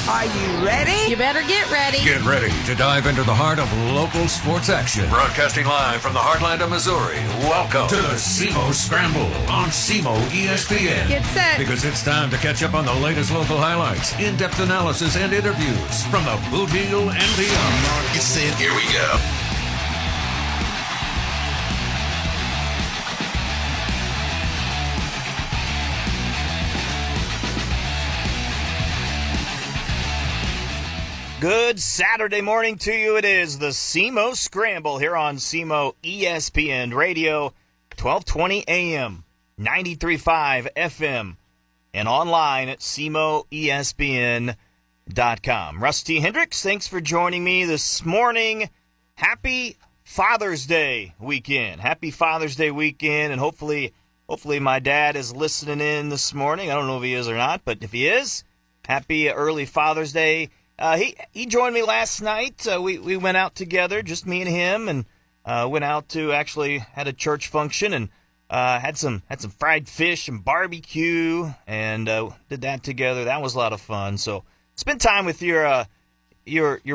Are you ready? You better get ready. Get ready to dive into the heart of local sports action. Broadcasting live from the heartland of Missouri. Welcome to the SEMO Scramble on SEMO ESPN. Get set. Because it's time to catch up on the latest local highlights, in-depth analysis, and interviews from the Boot Heel and beyond. Get set. Here we go. Good Saturday morning to you. It is the SEMO Scramble here on SEMO ESPN Radio, 1220 AM, 93.5 FM, and online at SEMOESPN.com. Rusty Hendricks, thanks for joining me this morning. Happy Father's Day weekend. Happy Father's Day weekend, and hopefully my dad is listening in this morning. I don't know if he is or not, but if he is, happy early Father's Day. He joined me last night. We went out together, just me and him, and went out to actually had a church function and had some fried fish and barbecue and did that together. That was a lot of fun. So spend time with your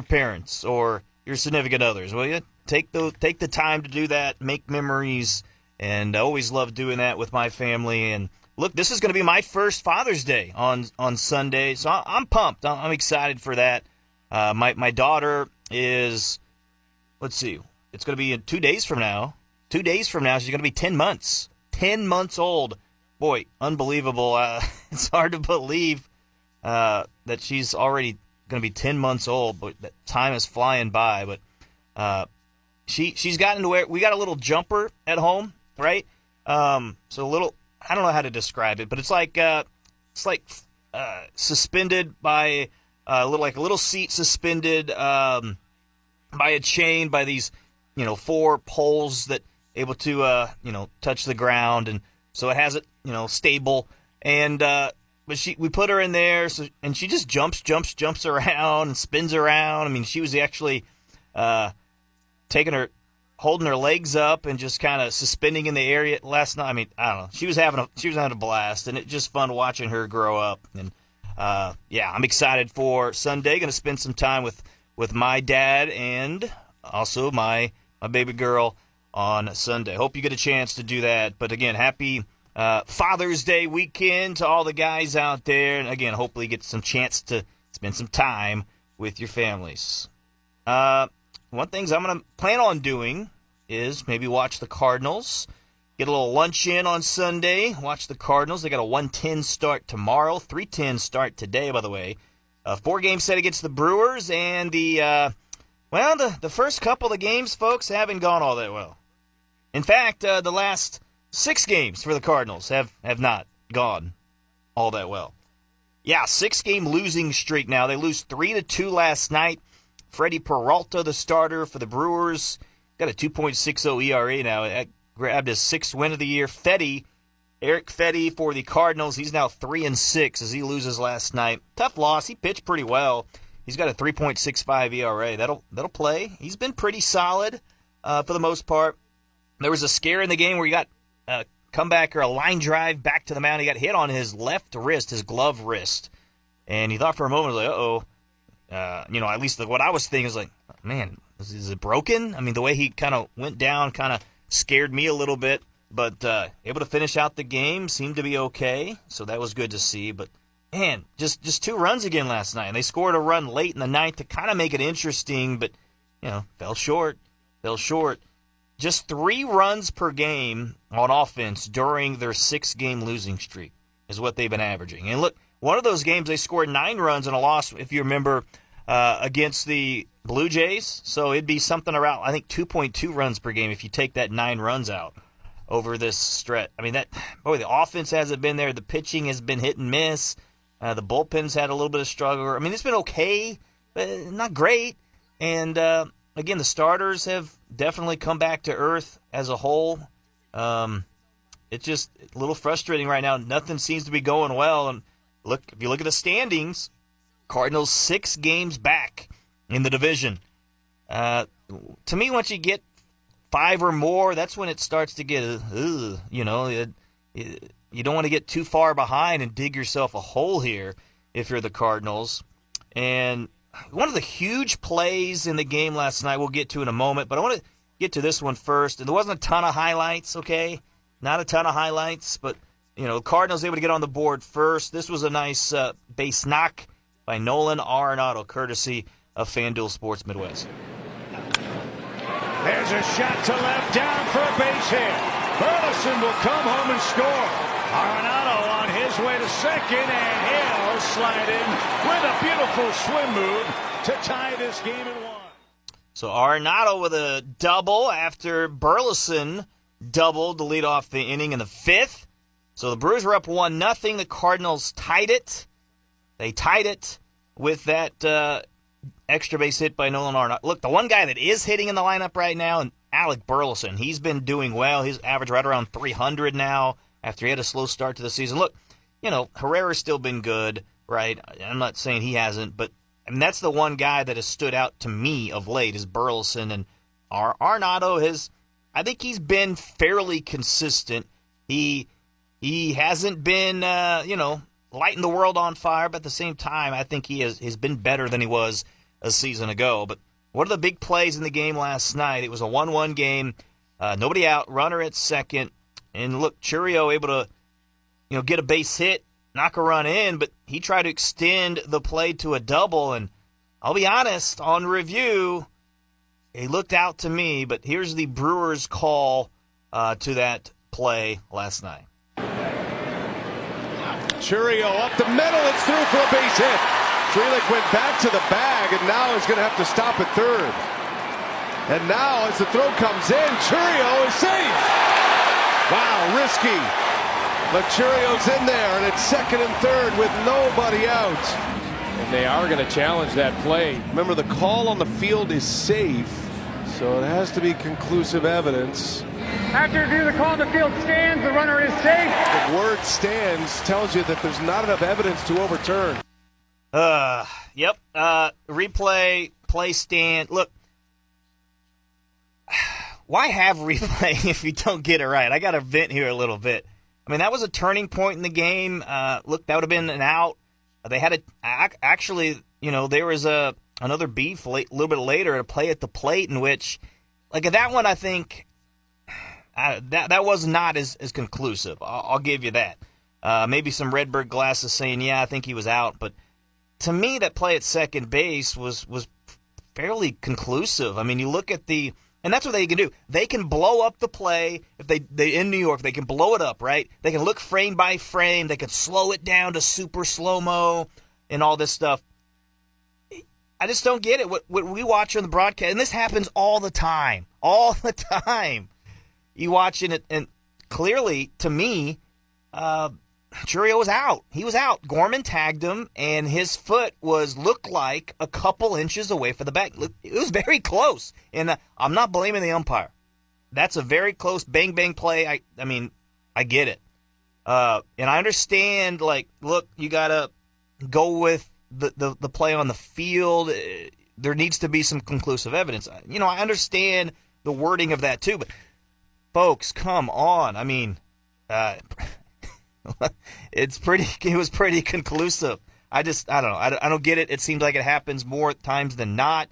parents or your significant others, will you? Take the time to do that, make memories, and I always love doing that with my family. And look, this is going to be my first Father's Day on Sunday, so I'm pumped. I'm excited for that. My daughter is, let's see, it's going to be in 2 days from now. 2 days from now, she's going to be 10 months. 10 months old. Boy, unbelievable. It's hard to believe that she's already going to be 10 months old, but that time is flying by. But she's gotten to where we got a little jumper at home, right? So a little, I don't know how to describe it, but it's like suspended by a little seat suspended by a chain by these 4 poles that able to touch the ground, and so it has it stable. And but we put her in there, and she just jumps around and spins around. I mean, she was actually holding her legs up and just kind of suspending in the area last night. I mean, I don't know. She was having a blast, and it's just fun watching her grow up. And I'm excited for Sunday. Going to spend some time with my dad and also my baby girl on Sunday. Hope you get a chance to do that. But again, happy Father's Day weekend to all the guys out there. And again, hopefully get some chance to spend some time with your families. One thing I'm going to plan on doing is maybe watch the Cardinals. Get a little lunch in on Sunday. Watch the Cardinals. They got a 1:10 start tomorrow. 3:10 start today, by the way. 4-game set against the Brewers. And the first couple of the games, folks, haven't gone all that well. In fact, the last 6 games for the Cardinals have not gone all that well. Yeah, 6-game losing streak now. They lose 3-2 last night. Freddie Peralta, the starter for the Brewers, got a 2.60 ERA now. That grabbed his 6th win of the year. Eric Fetty for the Cardinals. He's now 3-6 as he loses last night. Tough loss. He pitched pretty well. He's got a 3.65 ERA. That'll play. He's been pretty solid for the most part. There was a scare in the game where he got a comeback or a line drive back to the mound. He got hit on his left wrist, his glove wrist. And he thought for a moment, like, uh-oh. At least what I was thinking is like, man, is it broken? I mean, the way he kind of went down kind of scared me a little bit. But able to finish out the game, seemed to be okay. So that was good to see. But, man, just 2 runs again last night. And they scored a run late in the ninth to kind of make it interesting. But, fell short. Just 3 runs per game on offense during their 6-game losing streak is what they've been averaging. And look, one of those games they scored 9 runs in a loss, if you remember, against the Blue Jays. So it'd be something around, I think, 2.2 runs per game if you take that 9 runs out over this stretch. I mean, the offense hasn't been there. The pitching has been hit and miss. The bullpen's had a little bit of struggle. I mean, it's been okay, but not great. And, again, the starters have definitely come back to earth as a whole. It's just a little frustrating right now. Nothing seems to be going well. And look, if you look at the standings, Cardinals 6 games back in the division. To me, once you get 5 or more, that's when it starts to get, you don't want to get too far behind and dig yourself a hole here if you're the Cardinals. And one of the huge plays in the game last night we'll get to in a moment, but I want to get to this one first. And there wasn't a ton of highlights, okay? Not a ton of highlights, but, Cardinals able to get on the board first. This was a nice base knock by Nolan Arenado, courtesy of FanDuel Sports Midwest. There's a shot to left, down for a base hit. Burleson will come home and score. Arenado on his way to second, and he'll slide in with a beautiful swim move to tie this game at 1. So Arenado with a double after Burleson doubled to lead off the inning in the 5th. So the Brewers were up 1-0. The Cardinals tied it. They tied it with that extra base hit by Nolan Arenado. Look, the one guy that is hitting in the lineup right now, and Alec Burleson, he's been doing well. He's averaged right around 300 now after he had a slow start to the season. Look, Herrera's still been good, right? I'm not saying he hasn't, but that's the one guy that has stood out to me of late is Burleson. And Arenado I think he's been fairly consistent. He hasn't been, lighting the world on fire, but at the same time, I think he has been better than he was a season ago. But one of the big plays in the game last night, it was a 1-1 game, nobody out, runner at second, and look, Churio able to, get a base hit, knock a run in, but he tried to extend the play to a double, and I'll be honest, on review, he looked out to me, but here's the Brewers' call to that play last night. Churio up the middle, it's through for a base hit. Frelick went back to the bag, and now he's going to have to stop at third. And now, as the throw comes in, Churio is safe. Wow, risky. But Churio's in there, and it's second and third with nobody out. And they are going to challenge that play. Remember, the call on the field is safe, so it has to be conclusive evidence. After review, the call on the field stands. The runner is safe. The word stands tells you that there's not enough evidence to overturn. Yep. Replay, play stand. Look, why have replay if you don't get it right? I got to vent here a little bit. I mean, that was a turning point in the game. Look, that would have been an out. They had actually, there was another beef a little bit later, a play at the plate in which, like that one, I think that was not as conclusive. I'll give you that. Maybe some Redbird glasses saying, yeah, I think he was out, but to me, that play at second base was fairly conclusive. I mean, you look at and that's what they can do. They can blow up the play. If they in New York, they can blow it up, right? They can look frame by frame. They can slow it down to super slow-mo and all this stuff. I just don't get it. What we watch on the broadcast, and this happens all the time. All the time. You watching it, and clearly, to me, Churio was out. He was out. Gorman tagged him, and his foot looked like a couple inches away from the back. It was very close, and I'm not blaming the umpire. That's a very close bang-bang play. I mean, I get it. And I understand, look, you got to go with the play on the field. There needs to be some conclusive evidence. I understand the wording of that too, but folks, come on. I mean, it was pretty conclusive. I don't know. I don't get it. It seems like it happens more times than not.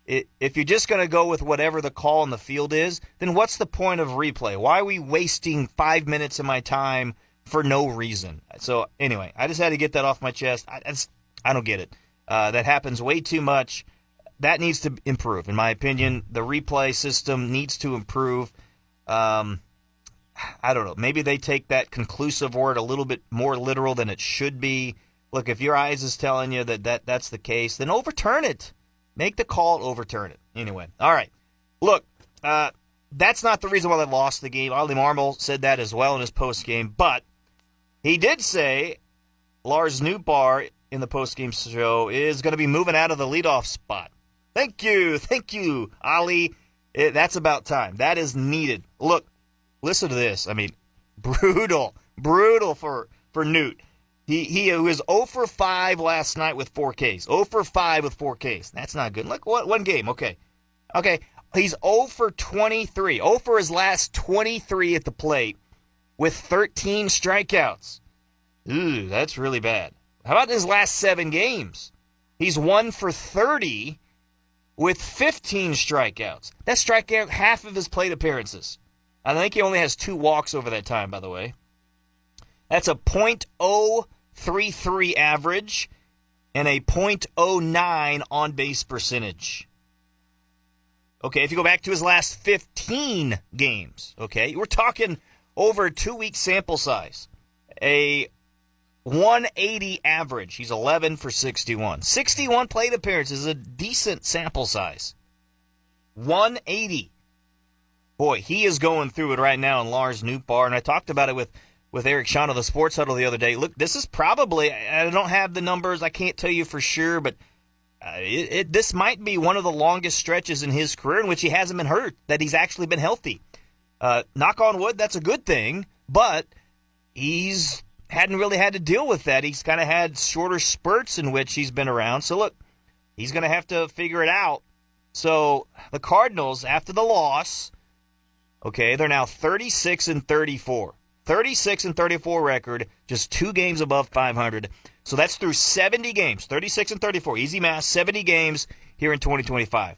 If you're just going to go with whatever the call on the field is, then what's the point of replay? Why are we wasting 5 minutes of my time for no reason? So anyway, I just had to get that off my chest. I don't get it. That happens way too much. That needs to improve, in my opinion. The replay system needs to improve. I don't know. Maybe they take that conclusive word a little bit more literal than it should be. Look, if your eyes is telling you that's the case, then overturn it. Make the call, overturn it. Anyway, all right. Look, that's not the reason why they lost the game. Ollie Marmol said that as well in his postgame, but he did say Lars Nootbaar in the postgame show is going to be moving out of the leadoff spot. Thank you, Ollie. That's about time. That is needed. Look, listen to this. I mean, brutal for Newt. He was 0 for 5 last night with 4 Ks. 0 for 5 with 4 Ks. That's not good. Look, one game. Okay. He's 0 for 23. 0 for his last 23 at the plate with 13 strikeouts. Ooh, that's really bad. How about his last 7 games? He's 1 for 30 with 15 strikeouts. That strikeout half of his plate appearances. I think he only has 2 walks over that time, by the way. That's a .033 average and a .09 on-base percentage. Okay, if you go back to his last 15 games, okay, we're talking over a 2-week sample size. A 180 average. He's 11 for 61. 61 plate appearances is a decent sample size. 180. Boy, he is going through it right now in Lars Nootbaar, and I talked about it with Eric Sean of the Sports Huddle the other day. Look, this is probably, I don't have the numbers, I can't tell you for sure, but this might be one of the longest stretches in his career in which he hasn't been hurt, that he's actually been healthy. Knock on wood, that's a good thing, but he's hadn't really had to deal with that. He's kind of had shorter spurts in which he's been around. So, look, he's going to have to figure it out. So, the Cardinals, after the loss, okay, they're now 36 and 34. 36 and 34 record, just 2 games above 500. So that's through 70 games, 36 and 34. Easy math, 70 games here in 2025.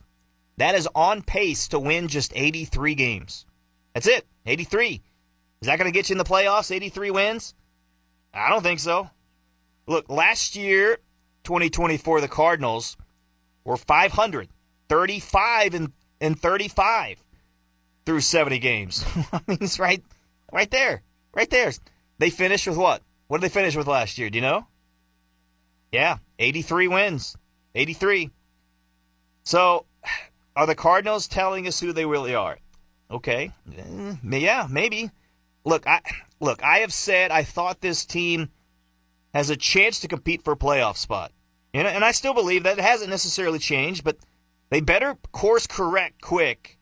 That is on pace to win just 83 games. That's it, 83. Is that going to get you in the playoffs, 83 wins? I don't think so. Look, last year, 2024, the Cardinals were 500, 35 and 35 through 70 games. I mean, it's right there. Right there. They finished with what? What did they finish with last year? Do you know? Yeah, 83 wins. 83. So, are the Cardinals telling us who they really are? Okay. Yeah, maybe. Look, I have said I thought this team has a chance to compete for a playoff spot. And I still believe that. It hasn't necessarily changed, but they better course correct quick,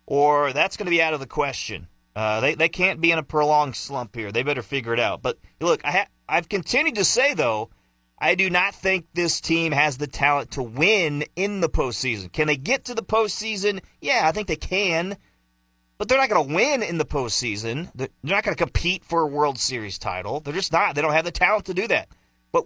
or that's going to be out of the question. They can't be in a prolonged slump here. They better figure it out. But look, I've continued to say, though, I do not think this team has the talent to win in the postseason. Can they get to the postseason? Yeah, I think they can. But they're not going to win in the postseason. They're not going to compete for a World Series title. They're just not. They don't have the talent to do that. But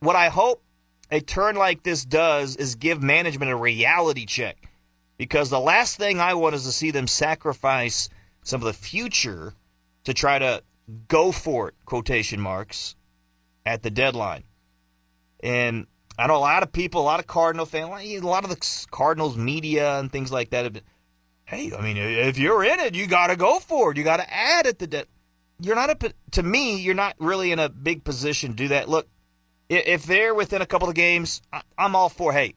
what I hope a turn like this does is give management a reality check. Because the last thing I want is to see them sacrifice some of the future to try to go for it, quotation marks, at the deadline. And I know a lot of people, a lot of Cardinal fans, a lot of the Cardinals media and things like that have been, hey, I mean, if you're in it, you got to go for it. You got to add at the deadline. To me, you're not really in a big position to do that. Look, if they're within a couple of games, I'm all for, hey,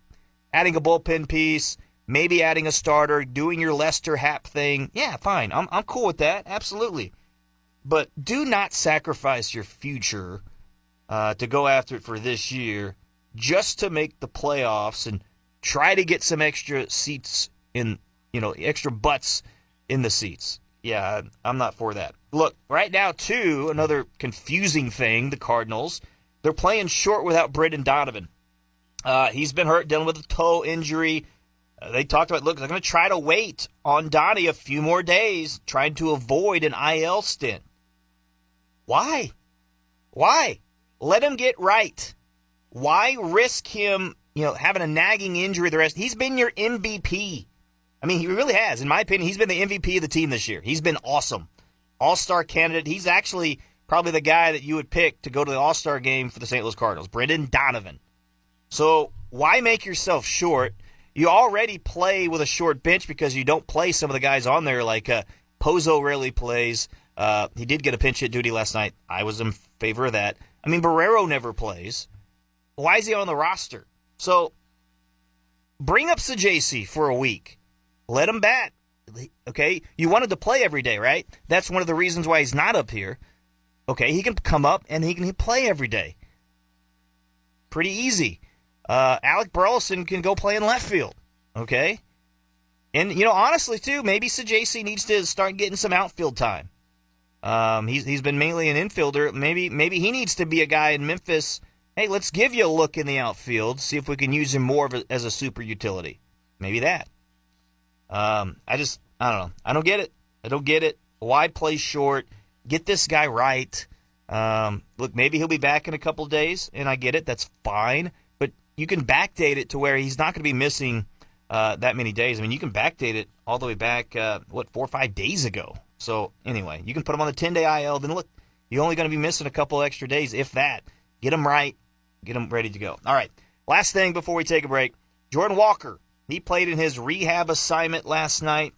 adding a bullpen piece, maybe adding a starter, doing your Lester Happ thing. Yeah, fine. I'm cool with that. Absolutely. But do not sacrifice your future to go after it for this year just to make the playoffs and try to get some extra seats in, extra butts in the seats. Yeah, I'm not for that. Look, right now, too, another confusing thing, the Cardinals, they're playing short without Brendan Donovan. He's been hurt, dealing with a toe injury. They talked about, look, they're going to try to wait on Donnie a few more days, trying to avoid an IL stint. Why? Let him get right. Why risk him, having a nagging injury the rest? He's been your MVP. I mean, he really has. In my opinion, he's been the MVP of the team this year. He's been awesome. All-star candidate. He's actually probably the guy that you would pick to go to the All-Star game for the St. Louis Cardinals, Brendan Donovan. So why make yourself short? You already play with a short bench because you don't play some of the guys on there, like Pozo rarely plays. He did get a pinch hit duty last night. I was in favor of that. I mean, Barrero never plays. Why is he on the roster? So bring up Sajaci for a week. Let him bat. Okay? You wanted to play every day, right? That's one of the reasons why he's not up here. Okay, he can come up and he can play every day. Pretty easy. Alec Burleson can go play in left field. Okay? And, honestly, too, maybe Sajaci needs to start getting some outfield time. He's been mainly an infielder. Maybe he needs to be a guy in Memphis. Hey, let's give you a look in the outfield, see if we can use him more as a super utility. Maybe that. I don't know. I don't get it. Why play short? Get this guy right. Look, maybe he'll be back in a couple of days, and I get it. That's fine. But you can backdate it to where he's not going to be missing that many days. I mean, you can backdate it all the way back, 4 or 5 days ago. So, anyway, you can put him on the 10-day IL. Then, look, you're only going to be missing a couple extra days, if that. Get him right. Get him ready to go. All right, last thing before we take a break. Jordan Walker, he played in his rehab assignment last night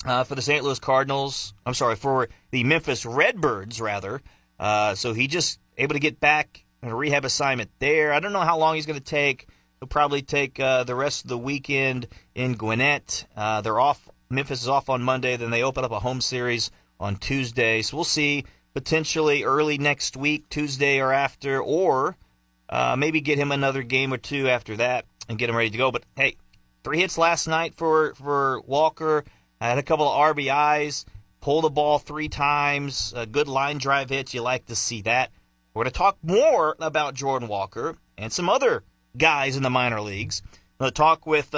for the St. Louis Cardinals. I'm sorry, for the Memphis Redbirds, rather. So he just able to get back in a rehab assignment there. I don't know how long he's going to take. He'll probably take the rest of the weekend in Gwinnett. They're off. Memphis is off on Monday. Then they open up a home series on Tuesday. So we'll see potentially early next week, Tuesday or after, or maybe get him another game or two after that and get him ready to go. But, hey, 3 hits last night for Walker. Had a couple of RBIs. Pulled the ball 3 times. Good line drive hits. You like to see that. We're going to talk more about Jordan Walker and some other guys in the minor leagues. I'm going to talk with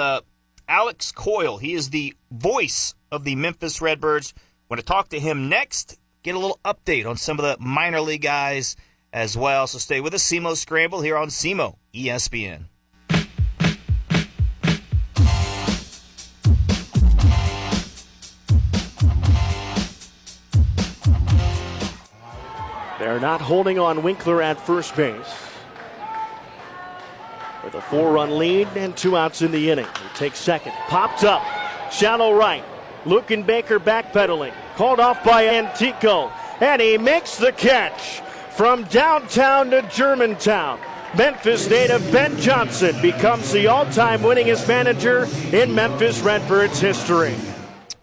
Alex Coyle. He is the voice of the Memphis Redbirds. We're going to talk to him next. Get a little update on some of the minor league guys as well. So stay with us. SEMO Scramble here on SEMO ESPN. They're not holding on Winkler at first base. With a 4-run lead and 2 outs in the inning. He takes second. Popped up. Shallow right. Luke and Baker backpedaling. Called off by Antico. And he makes the catch. From downtown to Germantown, Memphis native Ben Johnson becomes the all-time winningest manager in Memphis Redbirds history.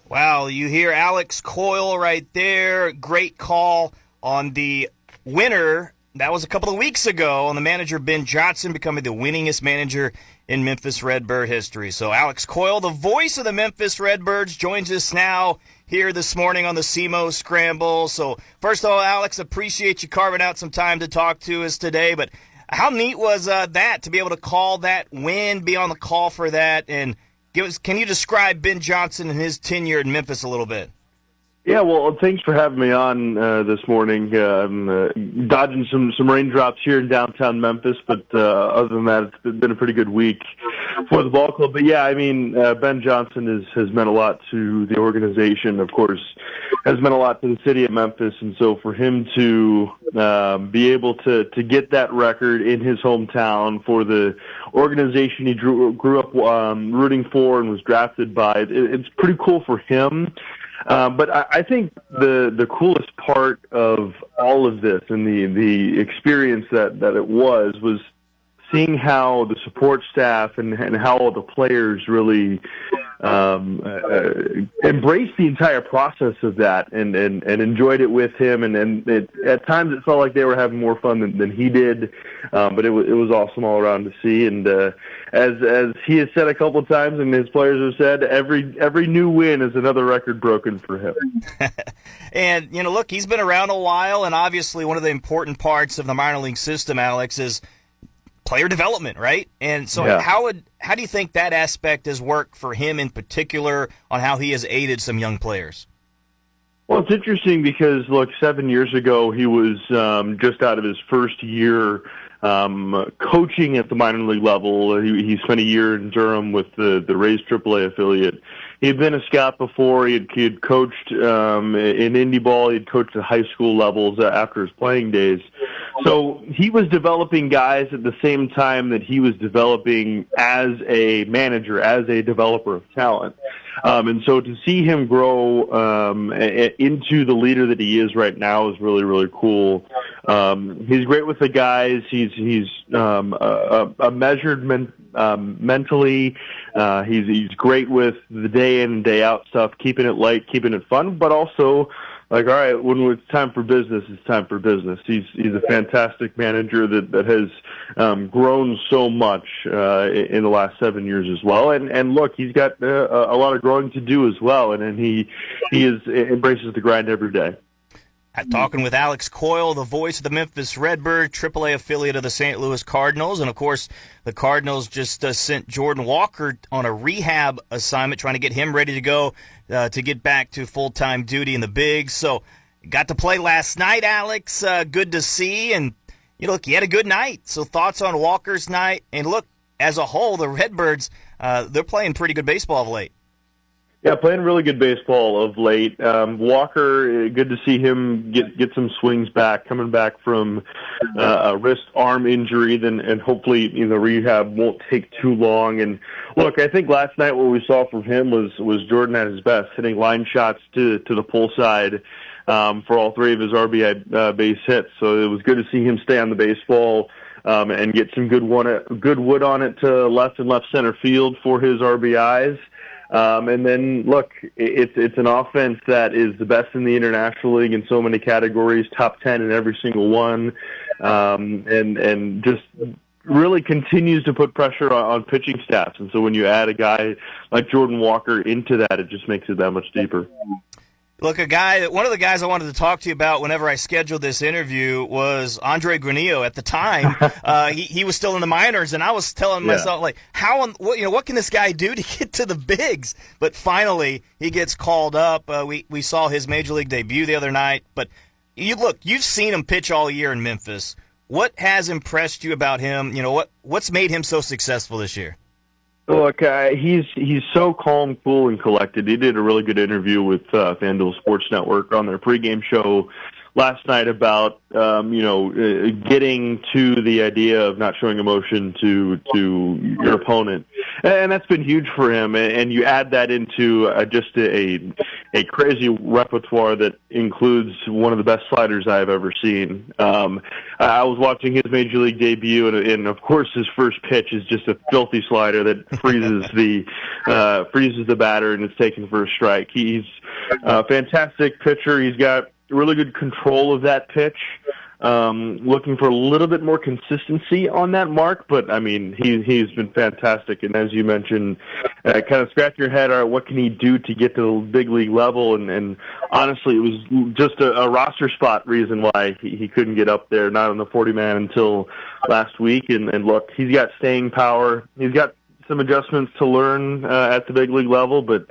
Wow, you hear Alex Coyle right there. Great call on the winner. That was a couple of weeks ago on the manager Ben Johnson becoming the winningest manager in Memphis Redbird history. So Alex Coyle, the voice of the Memphis Redbirds, joins us now here this morning on the SEMO Scramble. So first of all, Alex, appreciate you carving out some time to talk to us today. But how neat was that to be able to call that win, be on the call for that, and can you describe Ben Johnson and his tenure in Memphis a little bit? Yeah, well, thanks for having me on this morning. Dodging some raindrops here in downtown Memphis, but other than that, it's been a pretty good week for the ball club. But yeah, I mean, Ben Johnson has meant a lot to the organization. Of course, has meant a lot to the city of Memphis, and so for him to be able to get that record in his hometown for the organization he grew up rooting for and was drafted by, it's pretty cool for him. But I think the coolest part of all of this and the experience that it was seeing how the support staff and how all the players really embraced the entire process of that and enjoyed it with him. And at times it felt like they were having more fun than he did. But it was awesome all around to see. And as he has said a couple of times and his players have said, every new win is another record broken for him. And, look, he's been around a while, and obviously one of the important parts of the minor league system, Alex, is player development, right? And so yeah. How do you think that aspect has worked for him in particular on how he has aided some young players? Well, it's interesting because, look, 7 years ago he was just out of his first year coaching at the minor league level. He spent a year in Durham with the Rays AAA affiliate. He had been a scout before. He had coached in indie ball. He had coached at high school levels after his playing days. So he was developing guys at the same time that he was developing as a manager, as a developer of talent. And so to see him grow into the leader that he is right now is really, really cool. He's great with the guys. He's a measured mentally. He's great with the day in and day out stuff, keeping it light, keeping it fun, but also like, all right, when it's time for business, it's time for business. He's a fantastic manager that has grown so much in the last 7 years as well. And look, he's got a lot of growing to do as well, and he embraces the grind every day. Talking with Alex Coyle, the voice of the Memphis Redbird, AAA affiliate of the St. Louis Cardinals. And, of course, the Cardinals just sent Jordan Walker on a rehab assignment, trying to get him ready to go to get back to full-time duty in the bigs. So, got to play last night, Alex. Good to see. And, look, he had a good night. So, thoughts on Walker's night. And, look, as a whole, the Redbirds, they're playing pretty good baseball of late. Yeah, playing really good baseball of late. Walker, good to see him get some swings back, coming back from a wrist arm injury, and hopefully rehab won't take too long. And look, I think last night what we saw from him was Jordan at his best, hitting line shots to the pull side for all three of his RBI base hits. So it was good to see him stay on the baseball and get some good wood on it to left and left center field for his RBIs. And then, look, it's an offense that is the best in the International League in so many categories, top 10 in every single one, and just really continues to put pressure on pitching staffs. And so when you add a guy like Jordan Walker into that, it just makes it that much deeper. Look, one of the guys I wanted to talk to you about whenever I scheduled this interview was Andre Granillo. At the time, he was still in the minors, and I was telling myself, like, what can this guy do to get to the bigs? But finally, he gets called up. We saw his major league debut the other night. But you've seen him pitch all year in Memphis. What has impressed you about him? What's made him so successful this year? Look, he's so calm, cool, and collected. He did a really good interview with FanDuel Sports Network on their pregame show last night about getting to the idea of not showing emotion to your opponent, and that's been huge for him. And you add that into just a crazy repertoire that includes one of the best sliders I've ever seen. I was watching his major league debut, and of course his first pitch is just a filthy slider that freezes the batter, and it's taken for a strike. He's a fantastic pitcher. He's got really good control of that pitch. Looking for a little bit more consistency on that mark, but I mean, he's been fantastic. And as you mentioned, kind of scratch your head, all right, what can he do to get to the big league level? And honestly, it was just a roster spot reason why he couldn't get up there, not on the 40-man until last week. And look, he's got staying power. He's got some adjustments to learn at the big league level, but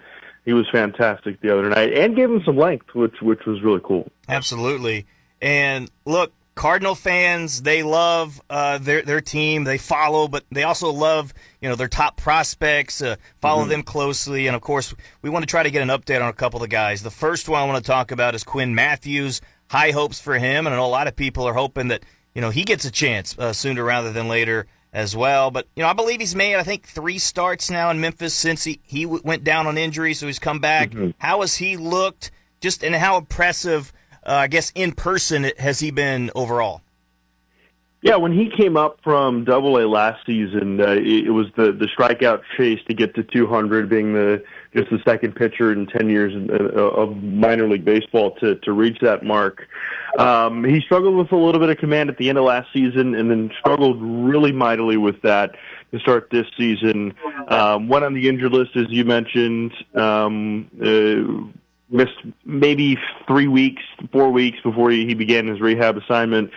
he was fantastic the other night and gave him some length, which was really cool. Absolutely. And look, Cardinal fans, they love their team. They follow, but they also love their top prospects, follow them closely. And, of course, we want to try to get an update on a couple of the guys. The first one I want to talk about is Quinn Matthews. High hopes for him, and I know a lot of people are hoping that he gets a chance sooner rather than later as well. But, I believe he's made, I think, 3 starts now in Memphis since he went down on injury, so he's come back. How has he looked, and how impressive, I guess, in person has he been overall? Yeah, when he came up from Double-A last season, it was the strikeout chase to get to 200, being just the second pitcher in 10 years of minor league baseball to reach that mark. He struggled with a little bit of command at the end of last season, and then struggled really mightily with that to start this season. Went on the injured list, as you mentioned. Missed maybe 4 weeks before he began his rehab assignment.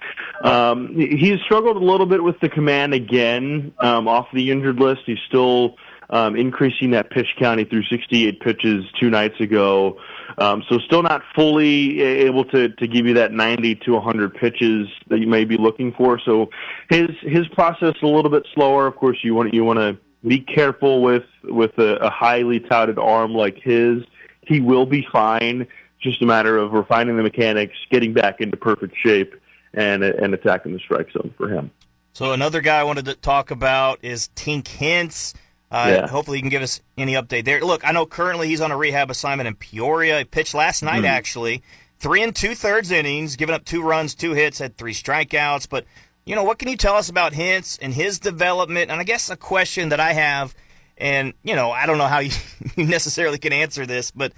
He's struggled a little bit with the command again off the injured list. He's still increasing that pitch count. He threw 68 pitches 2 nights ago. So still not fully able to give you that 90 to 100 pitches that you may be looking for. So his process a little bit slower. Of course, you want to be careful with a highly touted arm like his. He will be fine. Just a matter of refining the mechanics, getting back into perfect shape, and attacking the strike zone for him. So another guy I wanted to talk about is Tink Hintz. Hopefully you can give us any update there. Look, I know currently he's on a rehab assignment in Peoria. He pitched last night, actually. 3 2/3 innings, giving up 2 runs, 2 hits, had 3 strikeouts. But, what can you tell us about Hintz and his development? And I guess a question that I have, and, I don't know how you necessarily can answer this, but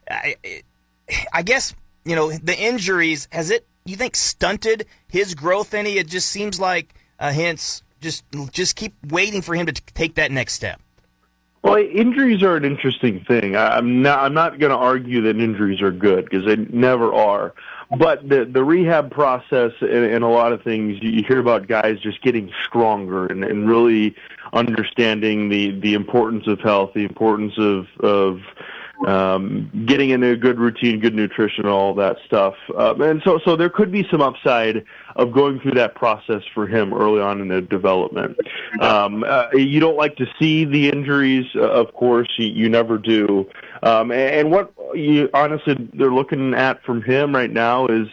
I guess, the injuries, has it, you think, stunted his growth any? It just seems like Hintz just keep waiting for him to take that next step. Well, injuries are an interesting thing. I'm not going to argue that injuries are good, because they never are. But the rehab process and a lot of things, you hear about guys just getting stronger and really understanding the importance of health, the importance of getting into a good routine, good nutrition, all that stuff. And so there could be some upside of going through that process for him early on in the development. You don't like to see the injuries, of course, you never do. And what honestly they're looking at from him right now is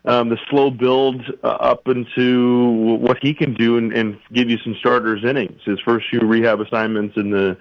the slow build up into what he can do and give you some starters innings. His first few rehab assignments in the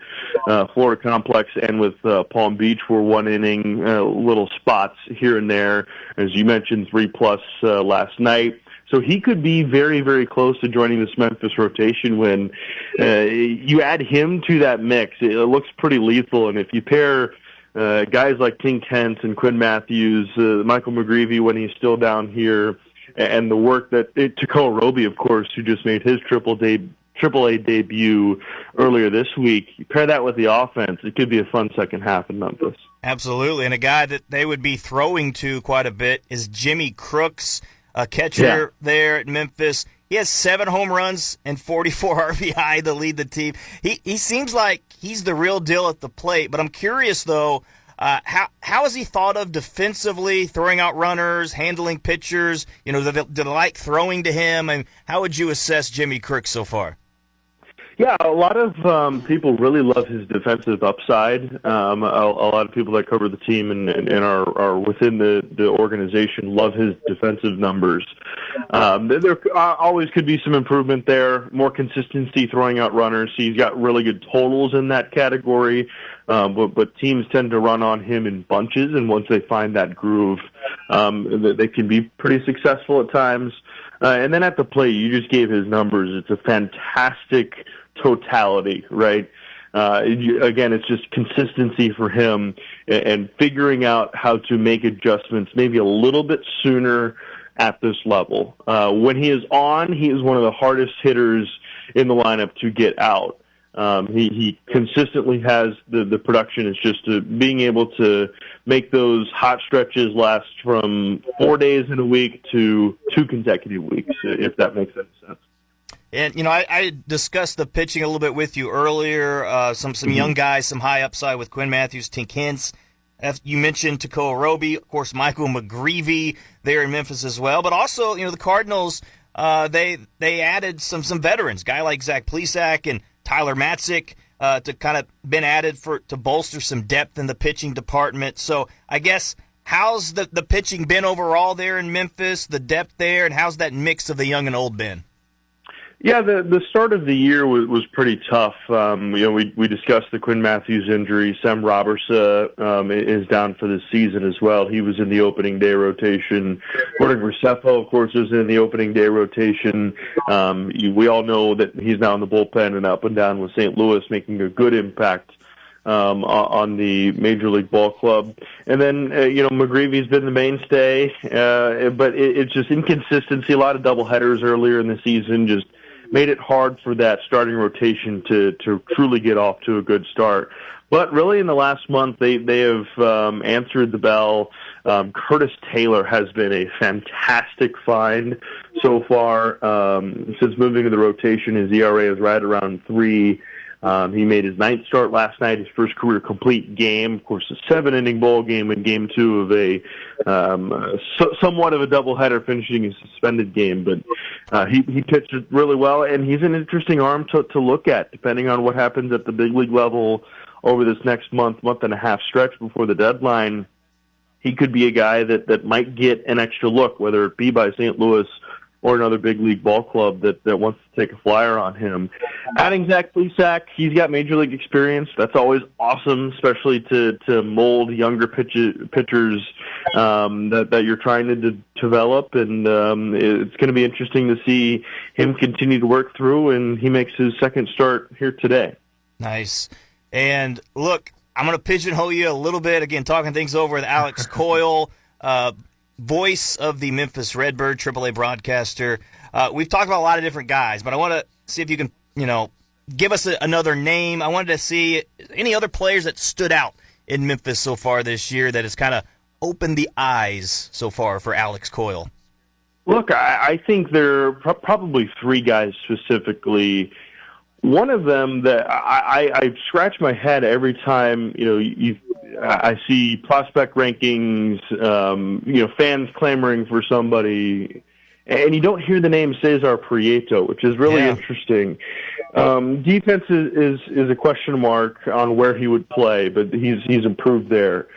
Florida complex and with Palm Beach were 1 inning, little spots here and there. As you mentioned, 3+ last night. So he could be very, very close to joining this Memphis rotation when you add him to that mix. It looks pretty lethal, and if you pair guys like Tink Hence and Quinn Matthews, Michael McGreevy when he's still down here, and the work that Takoa Roby, of course, who just made his AAA debut earlier this week. You pair that with the offense, it could be a fun second half in Memphis. Absolutely, and a guy that they would be throwing to quite a bit is Jimmy Crooks, a catcher there at Memphis. He has 7 home runs and 44 RBI to lead the team. He seems like he's the real deal at the plate, but I'm curious, though, how is he thought of defensively, throwing out runners, handling pitchers? You know, do they like throwing to him? And how would you assess Jimmy Crooks so far? Yeah, a lot of people really love his defensive upside. A lot of people that cover the team and are within the organization love his defensive numbers. There always could be some improvement there, more consistency throwing out runners. He's got really good totals in that category, but teams tend to run on him in bunches, and once they find that groove, they can be pretty successful at times. And then at the plate, you just gave his numbers. It's a fantastic totality, right? Again, it's just consistency for him and figuring out how to make adjustments maybe a little bit sooner at this level. When he is on, he is one of the hardest hitters in the lineup to get out. He consistently has the production. It's just being able to make those hot stretches last from 4 days in a week to 2 consecutive weeks, if that makes any sense. And, you know, I discussed the pitching a little bit with you earlier, some young guys, some high upside with Quinn Matthews, Tink Hence. You mentioned Takoa Roby, of course, Michael McGreevy there in Memphis as well. But also, you know, the Cardinals, they added some veterans, guy like Zach Plesac and Tyler Matzik, to kind of been added to bolster some depth in the pitching department. So I guess how's the pitching been overall there in Memphis, the depth there, and how's that mix of the young and old been? Yeah, the start of the year was pretty tough. We discussed the Quinn Matthews injury. Sam Robertsa is down for this season as well. He was in the opening day rotation. Gordon Graceffo, of course, was in the opening day rotation. We all know that he's now in the bullpen and up and down with St. Louis, making a good impact on the Major League Ball Club. And then, McGreevy's been the mainstay, but it's just inconsistency. A lot of doubleheaders earlier in the season just made it hard for that starting rotation to truly get off to a good start. But really in the last month, they have answered the bell. Curtis Taylor has been a fantastic find so far. Since moving to the rotation, his ERA is right around 3. He made his 9th start last night, his first career complete game. Of course, a 7-inning ball game in Game 2 of a somewhat of a doubleheader, finishing a suspended game. But he pitched really well, and he's an interesting arm to look at, depending on what happens at the big league level over this next month and a half stretch before the deadline. He could be a guy that might get an extra look, whether it be by St. Louis or another big league ball club that wants to take a flyer on him. Adding Zach Plesac, he's got major league experience. That's always awesome, especially to mold younger pitchers that you're trying to develop. And it's going to be interesting to see him continue to work through, and he makes his 2nd start here today. Nice. And look, I'm going to pigeonhole you a little bit, again, talking things over with Alex Coyle, voice of the Memphis Redbird, AAA broadcaster. We've talked about a lot of different guys, but I want to see if you can, give us another name. I wanted to see any other players that stood out in Memphis so far this year that has kind of opened the eyes so far for Alex Coyle. Look, I think there are probably 3 guys specifically. One of them that I scratch my head every time, I see prospect rankings, fans clamoring for somebody, and you don't hear the name Cesar Prieto, which is really interesting. Defense is a question mark on where he would play, but he's improved there.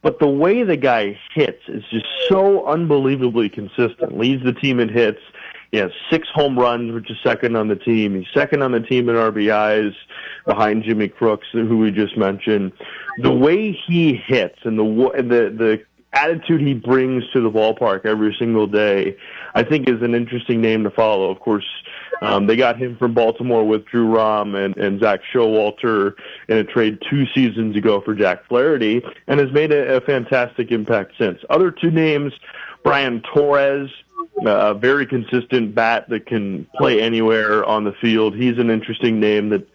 But the way the guy hits is just so unbelievably consistent. Leads the team in hits. He has 6 home runs, which is second on the team. He's second on the team in RBIs behind Jimmy Crooks, who we just mentioned. The way he hits and the attitude he brings to the ballpark every single day, I think is an interesting name to follow. Of course, they got him from Baltimore with Drew Rahm and Zach Showalter in a trade 2 seasons ago for Jack Flaherty, and has made a fantastic impact since. Other 2 names, Brian Torres, a very consistent bat that can play anywhere on the field. He's an interesting name that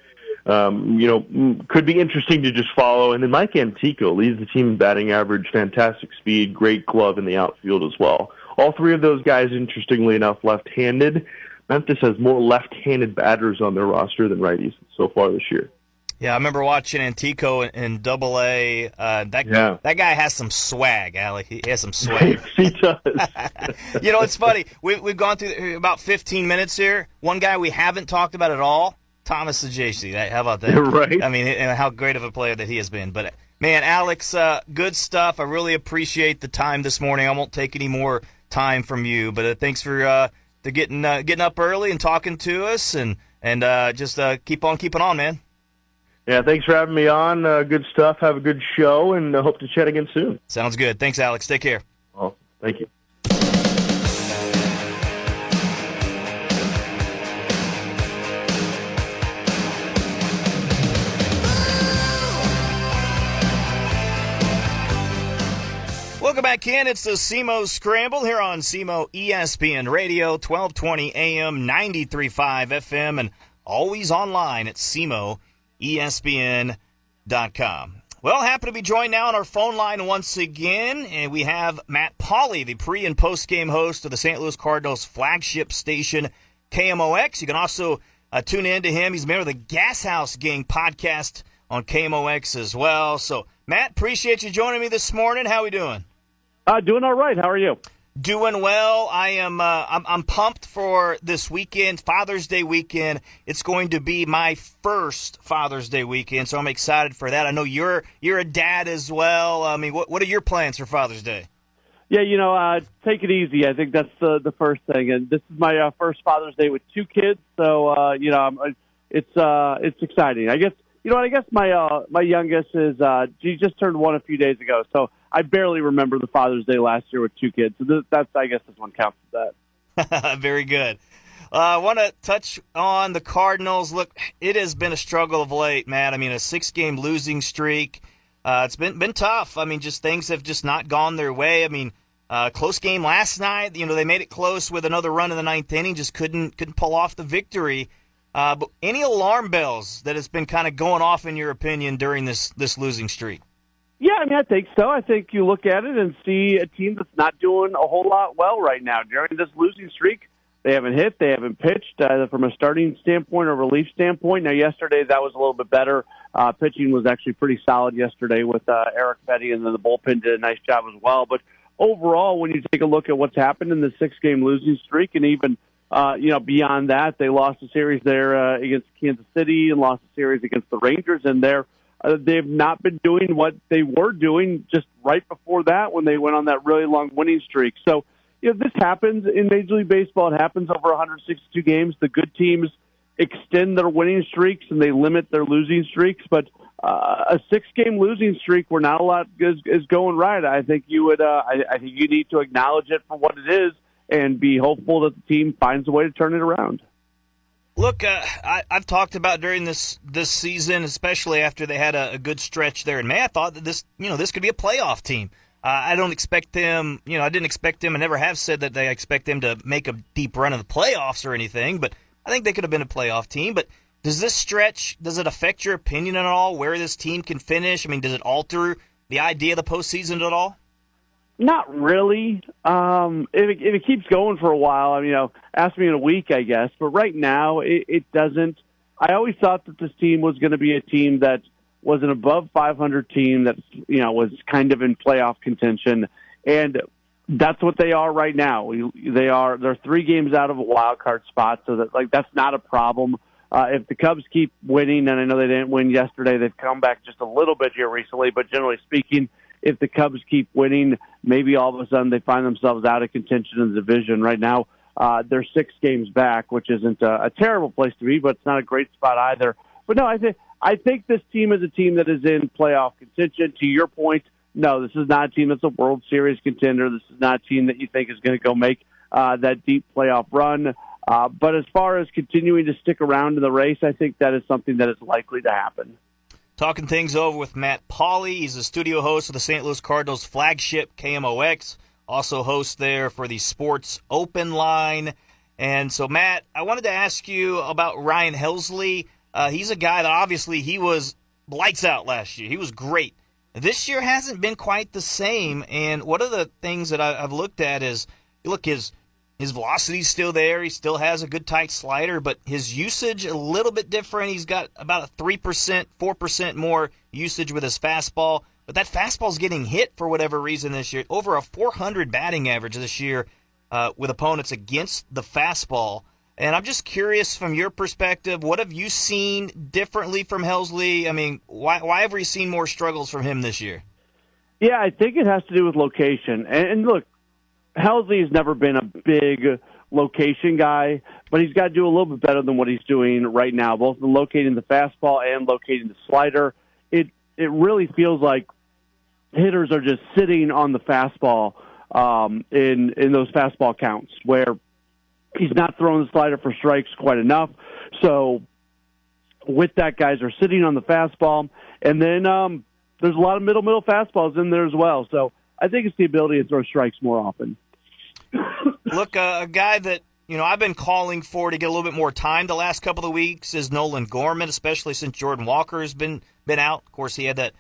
could be interesting to just follow. And then Mike Antico leads the team in batting average, fantastic speed, great glove in the outfield as well. All 3 of those guys, interestingly enough, left-handed. Memphis has more left-handed batters on their roster than righties so far this year. Yeah, I remember watching Antico in Double-A. That guy has some swag, Alec. He has some swag. He does. It's funny. We've gone through about 15 minutes here. One guy we haven't talked about at all, Thomas Sajaci. How about that? Right. I mean, and how great of a player that he has been. But, man, Alex, good stuff. I really appreciate the time this morning. I won't take any more time from you. But thanks for getting up early and talking to us. And just keep on keeping on, man. Yeah, thanks for having me on. Good stuff. Have a good show, and I hope to chat again soon. Sounds good. Thanks, Alex. Take care. Oh, thank you. Welcome back in. It's the SEMO Scramble here on SEMO ESPN Radio, 1220 AM, 93.5 FM, and always online at SEMOESPN.com. Well, happy to be joined now on our phone line once again, and we have Matt Pauley, the pre- and post-game host of the St. Louis Cardinals flagship station, KMOX. You can also tune in to him. He's a member of the Gas House Gang podcast on KMOX as well. So, Matt, appreciate you joining me this morning. How are we doing? Doing all right. How are you? Doing well. I am. I'm pumped for this weekend, Father's Day weekend. It's going to be my first Father's Day weekend, so I'm excited for that. I know you're a dad as well. I mean, what are your plans for Father's Day? Yeah, take it easy. I think that's the first thing. And this is my first Father's Day with 2 kids, so it's exciting. I guess my youngest is she just turned 1 a few days ago, so I barely remember the Father's Day last year with 2 kids. So I guess this one counts as that. Very good. I want to touch on the Cardinals. Look, it has been a struggle of late, man. I mean, a 6-game losing streak. It's been tough. I mean, just things have just not gone their way. I mean, close game last night. They made it close with another run in the 9th inning. Just couldn't pull off the victory. But any alarm bells that has been kind of going off in your opinion during this losing streak? Yeah, I mean, I think so. I think you look at it and see a team that's not doing a whole lot well right now. During this losing streak, they haven't hit, they haven't pitched from a starting standpoint or relief standpoint. Now, yesterday that was a little bit better. Pitching was actually pretty solid yesterday with Eric Petty, and then the bullpen did a nice job as well. But overall, when you take a look at what's happened in the 6-game losing streak, and even beyond that, they lost a series there against Kansas City and lost a series against the Rangers, and they've not been doing what they were doing just right before that when they went on that really long winning streak. So, this happens in Major League Baseball. It happens over 162 games. The good teams extend their winning streaks and they limit their losing streaks. But a 6-game losing streak where not a lot is going right, I think you need to acknowledge it for what it is and be hopeful that the team finds a way to turn it around. Look, I've talked about during this season, especially after they had a good stretch there in May, I thought that this could be a playoff team. I don't expect them, I didn't expect them, and never have said that they expect them to make a deep run in the playoffs or anything, but I think they could have been a playoff team. But does this stretch, does it affect your opinion at all, where this team can finish? I mean, does it alter the idea of the postseason at all? Not really. If it keeps going for a while, ask me in a week, I guess. But right now, it doesn't. I always thought that this team was going to be a team that was an above 500 team that, was kind of in playoff contention. And that's what they are right now. They're 3 games out of a wild card spot, so that's not a problem. If the Cubs keep winning, and I know they didn't win yesterday, they've come back just a little bit here recently, but generally speaking, if the Cubs keep winning, maybe all of a sudden they find themselves out of contention in the division. Right now, they're 6 games back, which isn't a terrible place to be, but it's not a great spot either. But no, I think this team is a team that is in playoff contention. To your point, no, this is not a team that's a World Series contender. This is not a team that you think is going to go make that deep playoff run. But as far as continuing to stick around in the race, I think that is something that is likely to happen. Talking things over with Matt Pauley. He's a studio host of the St. Louis Cardinals flagship KMOX, also host there for the Sports Open Line. And so, Matt, I wanted to ask you about Ryan Helsley. He's a guy that obviously he was lights out last year. He was great. This year hasn't been quite the same. And one of the things that I've looked at is, look, his velocity's still there. He still has a good tight slider, but his usage a little bit different. He's got about a 3%, 4% more usage with his fastball, but that fastball's getting hit for whatever reason this year. Over a 400 batting average this year with opponents against the fastball. And I'm just curious from your perspective, what have you seen differently from Helsley? I mean, why have we seen more struggles from him this year? Yeah, I think it has to do with location. And look, Helsley has never been a big location guy, but he's got to do a little bit better than what he's doing right now, both in locating the fastball and locating the slider. It really feels like hitters are just sitting on the fastball in those fastball counts where he's not throwing the slider for strikes quite enough. So with that, guys are sitting on the fastball, and then there's a lot of middle fastballs in there as well. So I think it's the ability to throw strikes more often. Look, a guy that I've been calling for to get a little bit more time the last couple of weeks is Nolan Gorman, especially since Jordan Walker has been out. Of course, he had that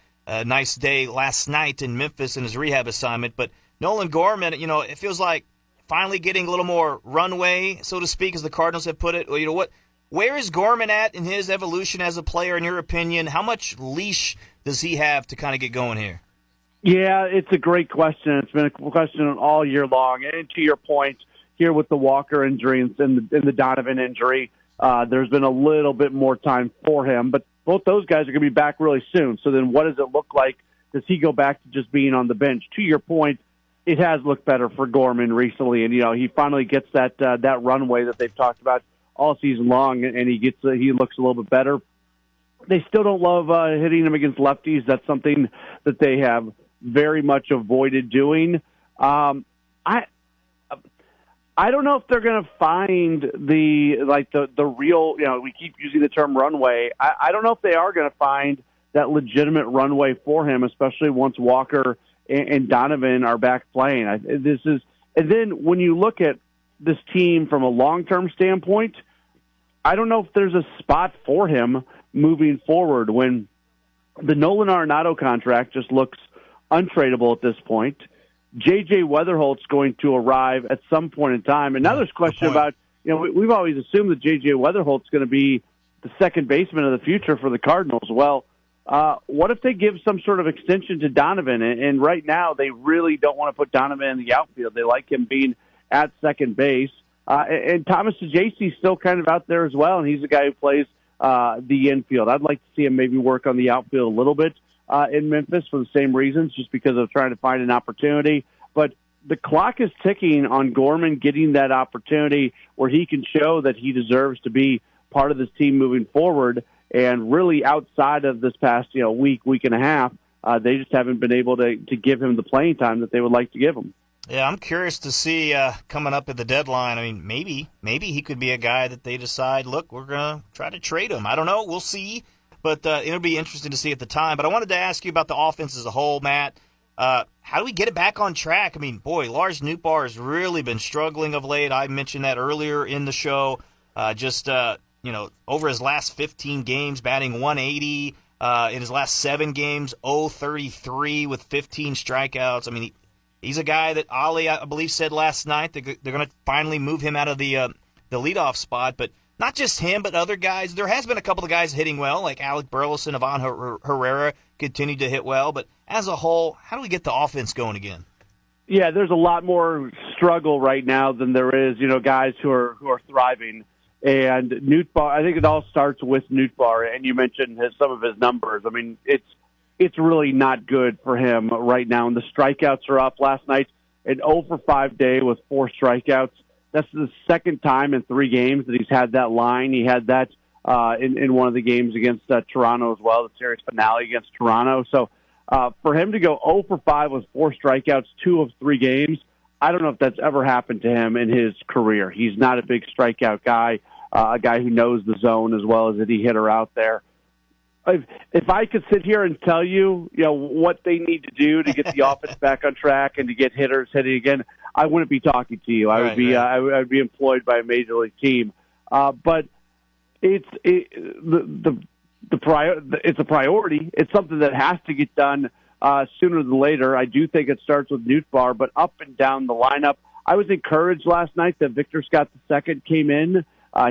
nice day last night in Memphis in his rehab assignment. But Nolan Gorman, it feels like finally getting a little more runway, so to speak, as the Cardinals have put it. Where is Gorman at in his evolution as a player, in your opinion? How much leash does he have to kind of get going here? Yeah, it's a great question. It's been a question all year long. And to your point, here with the Walker injury and the Donovan injury, there's been a little bit more time for him. But both those guys are going to be back really soon. So then what does it look like? Does he go back to just being on the bench? To your point, it has looked better for Gorman recently. And, he finally gets that runway that they've talked about all season long, and he looks a little bit better. They still don't love hitting him against lefties. That's something that they have very much avoided doing. I don't know if they're going to find the real, we keep using the term runway. I don't know if they are going to find that legitimate runway for him, especially once Walker and Donovan are back playing. And then when you look at this team from a long-term standpoint, I don't know if there's a spot for him moving forward when the Nolan Arenado contract just looks untradeable at this point. J.J. Weatherholt's going to arrive at some point in time. And now there's a question about, we've always assumed that J.J. Weatherholt's going to be the second baseman of the future for the Cardinals. Well, what if they give some sort of extension to Donovan? And right now they really don't want to put Donovan in the outfield. They like him being at second base. And Thomas DeJayce's still kind of out there as well, and he's a guy who plays the infield. I'd like to see him maybe work on the outfield a little bit in Memphis for the same reasons, just because of trying to find an opportunity. But the clock is ticking on Gorman getting that opportunity where he can show that he deserves to be part of this team moving forward. And really outside of this past week and a half, they just haven't been able to give him the playing time that they would like to give him. Yeah, I'm curious to see coming up at the deadline. I mean, maybe he could be a guy that they decide, look, we're going to try to trade him. I don't know. We'll see. But it'll be interesting to see at the time. But I wanted to ask you about the offense as a whole, Matt. How do we get it back on track? I mean, boy, Lars Nootbaar has really been struggling of late. I mentioned that earlier in the show. Over his last 15 games, batting 180. In his last 7 games, 0-33 with 15 strikeouts. I mean, he's a guy that Ollie, I believe, said last night that they're going to finally move him out of the leadoff spot. But not just him, but other guys. There has been a couple of guys hitting well, like Alec Burleson, Ivan Herrera continued to hit well. But as a whole, how do we get the offense going again? Yeah, there's a lot more struggle right now than there is, guys who are thriving. And Nootbaar, I think it all starts with Nootbaar, and you mentioned some of his numbers. I mean, it's really not good for him right now. And the strikeouts are up last night. An 0 for 5 day with 4 strikeouts. That's the second time in 3 games that he's had that line. He had that in one of the games against Toronto as well, the series finale against Toronto. So for him to go 0 for 5 with 4 strikeouts, 2 of 3 games, I don't know if that's ever happened to him in his career. He's not a big strikeout guy, a guy who knows the zone as well as any hitter out there. If I could sit here and tell you, what they need to do to get the offense back on track and to get hitters hitting again, I wouldn't be talking to you. I would be I would be employed by a major league team. But it's a priority. It's something that has to get done sooner than later. I do think it starts with Nootbaar, but up and down the lineup. I was encouraged last night that Victor Scott II came in.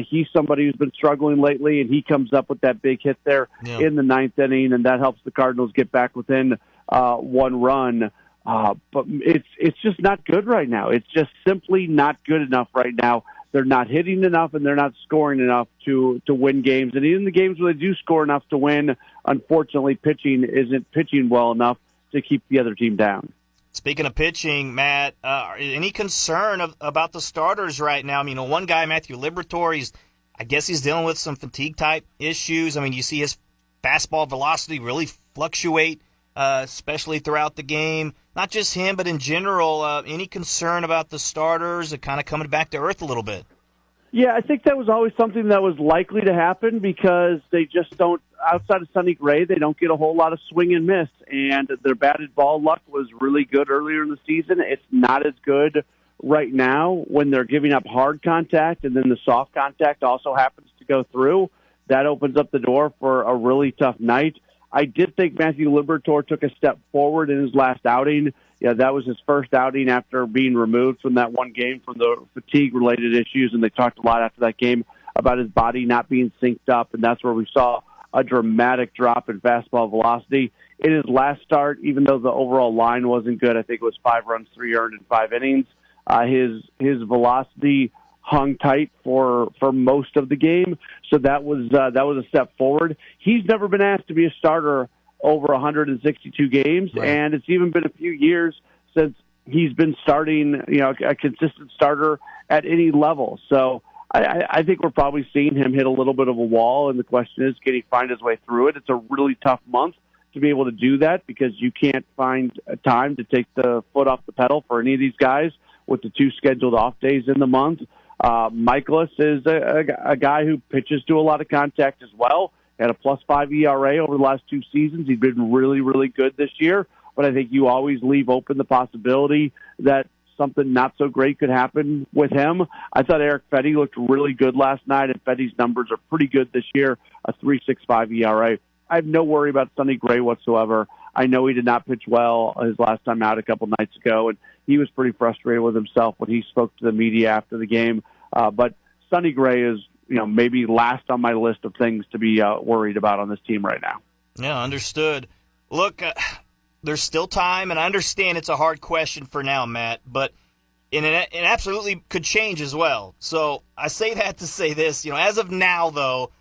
He's somebody who's been struggling lately, and he comes up with that big hit there in the 9th inning, and that helps the Cardinals get back within 1 run. But it's just not good right now. It's just simply not good enough right now. They're not hitting enough, and they're not scoring enough to win games. And even the games where they do score enough to win, unfortunately, pitching isn't pitching well enough to keep the other team down. Speaking of pitching, Matt, any concern about the starters right now? I mean, one guy, Matthew Liberatore, I guess he's dealing with some fatigue-type issues. I mean, you see his fastball velocity really fluctuate, especially throughout the game. Not just him, but in general, any concern about the starters kind of coming back to earth a little bit? Yeah, I think that was always something that was likely to happen because they just don't, outside of Sonny Gray, they don't get a whole lot of swing and miss. And their batted ball luck was really good earlier in the season. It's not as good right now when they're giving up hard contact and then the soft contact also happens to go through. That opens up the door for a really tough night. I did think Matthew Liberatore took a step forward in his last outing. Yeah, that was his first outing after being removed from that one game from the fatigue-related issues, and they talked a lot after that game about his body not being synced up, and that's where we saw a dramatic drop in fastball velocity. In his last start, even though the overall line wasn't good, I think it was 5 runs, 3 earned in 5 innings, his velocity hung tight for most of the game, so that was a step forward. He's never been asked to be a starter over 162 games, right. And it's even been a few years since he's been starting, a consistent starter at any level. So I think we're probably seeing him hit a little bit of a wall, and the question is, can he find his way through it? It's a really tough month to be able to do that because you can't find time to take the foot off the pedal for any of these guys with the 2 scheduled off days in the month. Michaelis is a guy who pitches to a lot of contact as well. Had a +5 ERA over the last 2 seasons. He's been really, really good this year. But I think you always leave open the possibility that something not so great could happen with him. I thought Eric Fetty looked really good last night, and Fetty's numbers are pretty good this year, a 3.65 ERA. I have no worry about Sonny Gray whatsoever. I know he did not pitch well his last time out a couple nights ago, and he was pretty frustrated with himself when he spoke to the media after the game. But Sonny Gray is, maybe last on my list of things to be worried about on this team right now. Yeah, understood. Look, there's still time, and I understand it's a hard question for now, Matt, but it absolutely could change as well. So I say that to say this, as of now, though,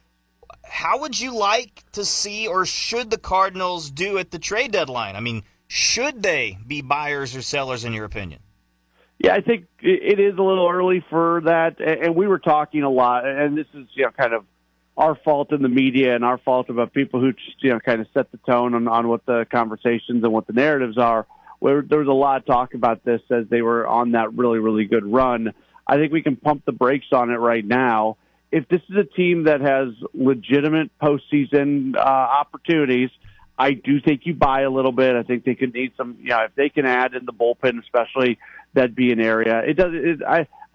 how would you like to see or should the Cardinals do at the trade deadline? I mean, should they be buyers or sellers in your opinion? Yeah, I think it is a little early for that, and we were talking a lot, and this is kind of our fault in the media and our fault about people who just kind of set the tone on what the conversations and what the narratives are. There was a lot of talk about this as they were on that really, really good run. I think we can pump the brakes on it right now. If this is a team that has legitimate postseason opportunities, I do think you buy a little bit. I think they could need some, if they can add in the bullpen, especially, that'd be an area.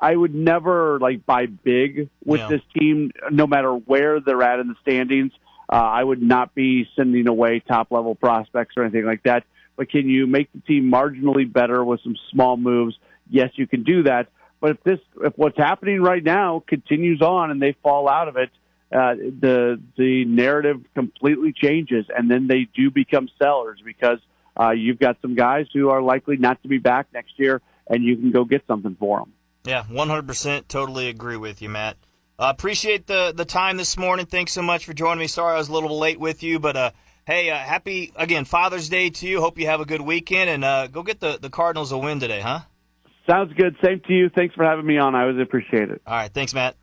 I would never buy big with this team, no matter where they're at in the standings. I would not be sending away top level prospects or anything like that. But can you make the team marginally better with some small moves? Yes, you can do that. But if what's happening right now continues on and they fall out of it, the narrative completely changes, and then they do become sellers because you've got some guys who are likely not to be back next year, and you can go get something for them. Yeah, 100% totally agree with you, Matt. Appreciate the time this morning. Thanks so much for joining me. Sorry I was a little late with you, but hey, happy, again, Father's Day to you. Hope you have a good weekend, and go get the Cardinals a win today, huh? Sounds good. Same to you. Thanks for having me on. I always appreciate it. All right, thanks, Matt.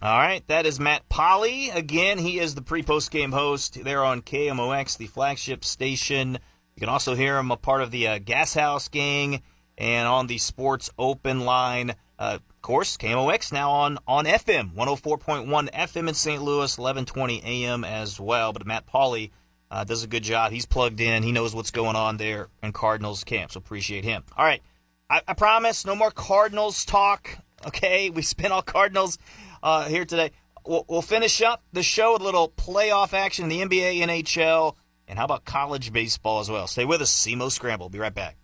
All right, that is Matt Polly. Again, he is the pre-post game host there on KMOX, the flagship station. You can also hear him a part of the Gas House gang and on the Sports Open line. Of course, KMOX now on FM, 104.1 FM in St. Louis, 1120 AM as well. But Matt Polly does a good job. He's plugged in. He knows what's going on there in Cardinals camp, so appreciate him. All right, I promise no more Cardinals talk, okay? We spent all Cardinals here today. We'll finish up the show with a little playoff action in the NBA, NHL, and how about college baseball as well. Stay with us. SEMO Scramble. Be right back.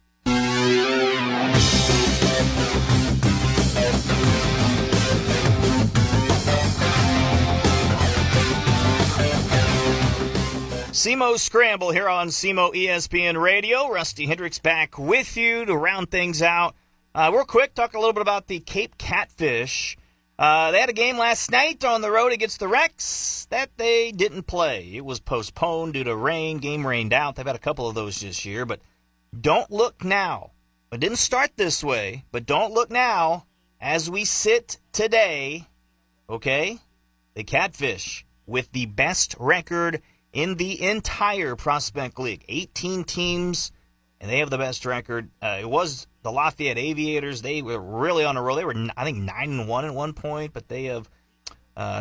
SEMO Scramble here on SEMO ESPN Radio. Rusty Hendricks back with you to round things out. Real quick, talk a little bit about the Cape Catfish. They had a game last night on the road against the Rex that they didn't play. It was postponed due to rain. Game rained out. They've had a couple of those this year, but don't look now. It didn't start this way, but don't look now. As we sit today, okay, the Catfish with the best record in the entire Prospect League. 18 teams, and they have the best record. It was the Lafayette Aviators. They were really on a roll. They were, I think, 9-1 at one point, but they have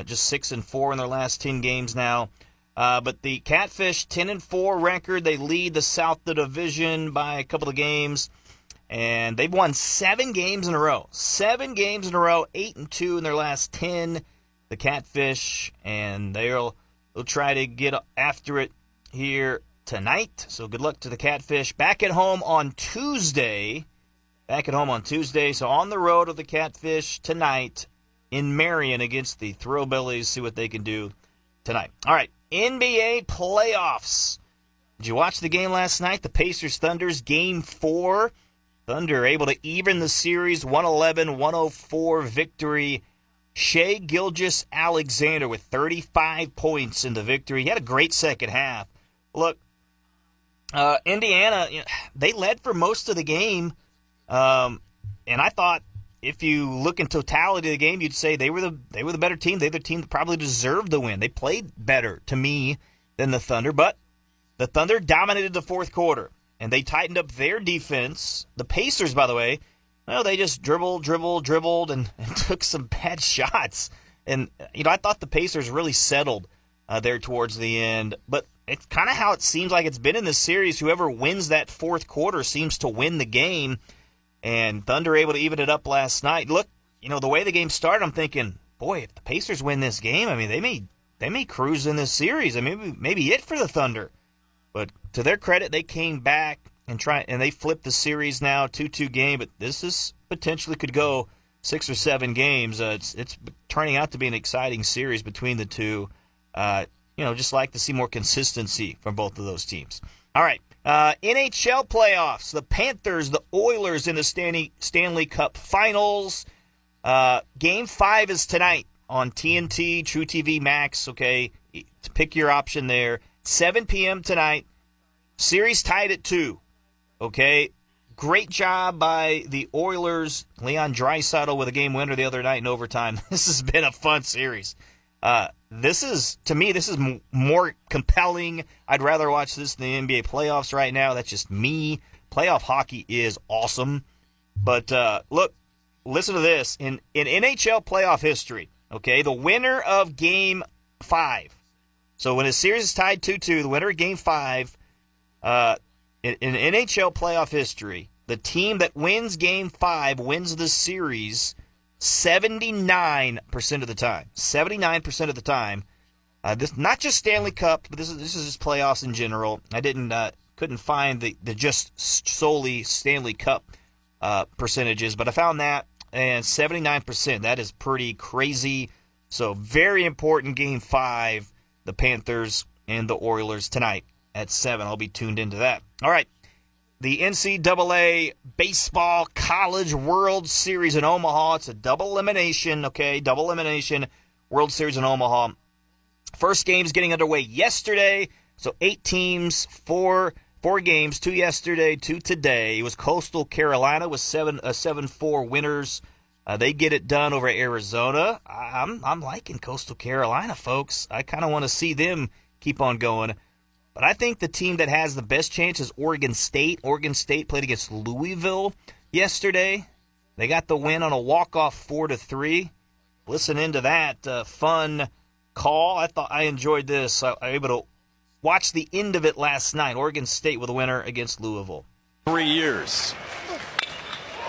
just 6-4 in their last 10 games now. But the Catfish, 10-4 record. They lead the South Division by a couple of games, and they've won 7 games in a row. 7 games in a row, 8-2 in their last 10. The Catfish, and they'll try to get after it here tonight. So good luck to the Catfish. Back at home on Tuesday. So on the road of the Catfish tonight in Marion against the Throwbillies. See what they can do tonight. All right, NBA playoffs. Did you watch the game last night? The Pacers-Thunders, Game 4. Thunder able to even the series, 111-104 victory. Shai Gilgeous-Alexander with 35 points in the victory. He had a great second half. Look, Indiana, they led for most of the game, and I thought if you look in totality of the game, you'd say they were the better team. They're the team that probably deserved the win. They played better to me than the Thunder, but the Thunder dominated the fourth quarter, and they tightened up their defense. The Pacers, by the way, well, they just dribbled, and took some bad shots. And, I thought the Pacers really settled there towards the end. But it's kind of how it seems like it's been in this series. Whoever wins that fourth quarter seems to win the game. And Thunder able to even it up last night. Look, the way the game started, I'm thinking, boy, if the Pacers win this game, I mean, they may cruise in this series. I mean, maybe it for the Thunder. But to their credit, they came back and they flipped the series now 2-2 game, but this is potentially could go 6 or 7 games. It's turning out to be an exciting series between the two. Just like to see more consistency from both of those teams. All right, NHL playoffs. The Panthers, the Oilers in the Stanley Cup Finals. Game 5 is tonight on TNT, True TV Max. Okay, to pick your option there. 7 p.m. tonight. Series tied at 2. Okay, great job by the Oilers. Leon Draisaitl with a game winner the other night in overtime. This has been a fun series. This is more compelling. I'd rather watch this than the NBA playoffs right now. That's just me. Playoff hockey is awesome. But look, listen to this. In NHL playoff history, okay, the winner of Game 5. So when a series is tied 2-2, the winner of Game 5, in NHL playoff history, the team that wins Game 5 wins the series 79% of the time. 79% of the time. This not just Stanley Cup, but this is just playoffs in general. I couldn't find the just solely Stanley Cup percentages, but I found that and 79%. That is pretty crazy. So very important Game 5, the Panthers and the Oilers tonight at 7. I'll be tuned into that. All right. The NCAA Baseball College World Series in Omaha. It's a double elimination, okay? Double elimination World Series in Omaha. First game's getting underway yesterday. So 8 teams, 4 games, 2 yesterday, 2 today. It was Coastal Carolina with 7-4 winners. They get it done over Arizona. I'm liking Coastal Carolina, folks. I kind of want to see them keep on going. But I think the team that has the best chance is Oregon State. Oregon State played against Louisville yesterday. They got the win on a walk-off 4-3. Listen into that fun call. I enjoyed this. I was able to watch the end of it last night. Oregon State with a winner against Louisville. 3 years.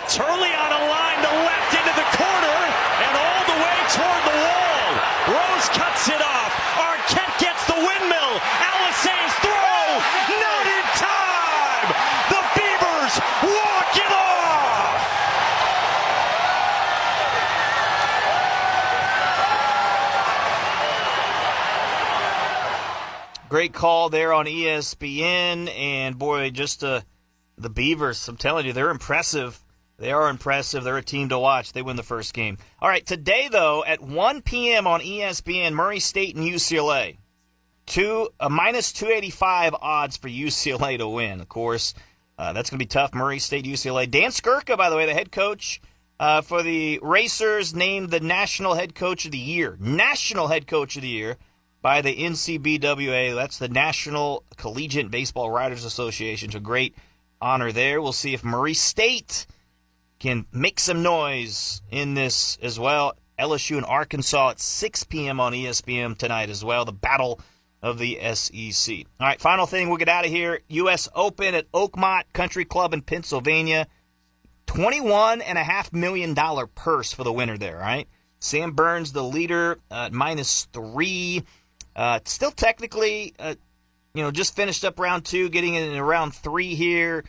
Turley on a line to left into the corner and all the way toward the wall. Rose cuts it off. Arquette gets the windmill. Alisay's throw. Not in time. The Beavers walk it off. Great call there on ESPN. And, boy, just the Beavers, I'm telling you, they're impressive. They are impressive. They're a team to watch. They win the first game. All right, today, though, at 1 p.m. on ESPN, Murray State and UCLA. Minus 285 odds for UCLA to win, of course. That's going to be tough. Murray State, UCLA. Dan Skirka, by the way, the head coach for the Racers, named the National Head Coach of the Year. National Head Coach of the Year by the NCBWA. That's the National Collegiate Baseball Writers Association. It's a great honor there. We'll see if Murray State can make some noise in this as well. LSU and Arkansas at 6 p.m. on ESPN tonight as well. The battle of the SEC. All right, final thing, we'll get out of here. U.S. Open at Oakmont Country Club in Pennsylvania. $21.5 million purse for the winner there, all right? Sam Burns, the leader, at -3. Still technically, just finished up round 2, getting in round 3 here.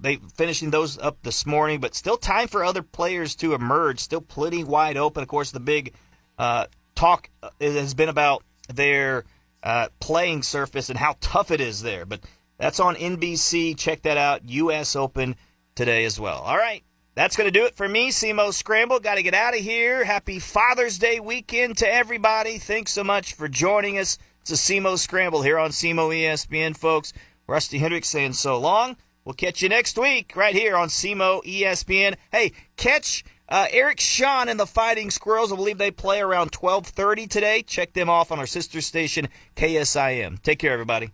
They finishing those up this morning, but still time for other players to emerge. Still plenty wide open. Of course, the big talk has been about their playing surface and how tough it is there. But that's on NBC. Check that out. U.S. Open today as well. All right. That's going to do it for me, SEMO Scramble. Got to get out of here. Happy Father's Day weekend to everybody. Thanks so much for joining us. It's a SEMO Scramble here on SEMO ESPN, folks. Rusty Hendricks saying so long. We'll catch you next week right here on SEMO ESPN. Hey, catch Eric Shawn and the Fighting Squirrels. I believe they play around 12:30 today. Check them off on our sister station, KSIM. Take care, everybody.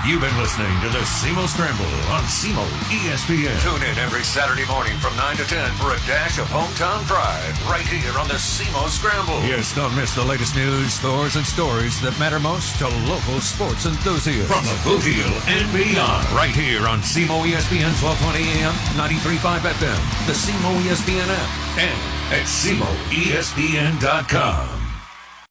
You've been listening to the SEMO Scramble on SEMO ESPN. Tune in every Saturday morning from 9 to 10 for a dash of hometown pride right here on the SEMO Scramble. Yes, don't miss the latest news, scores, and stories that matter most to local sports enthusiasts. From the Boot Heel and beyond. Right here on SEMO ESPN 1220 AM, 93.5 FM, the SEMO ESPN app, and at SEMOESPN.com.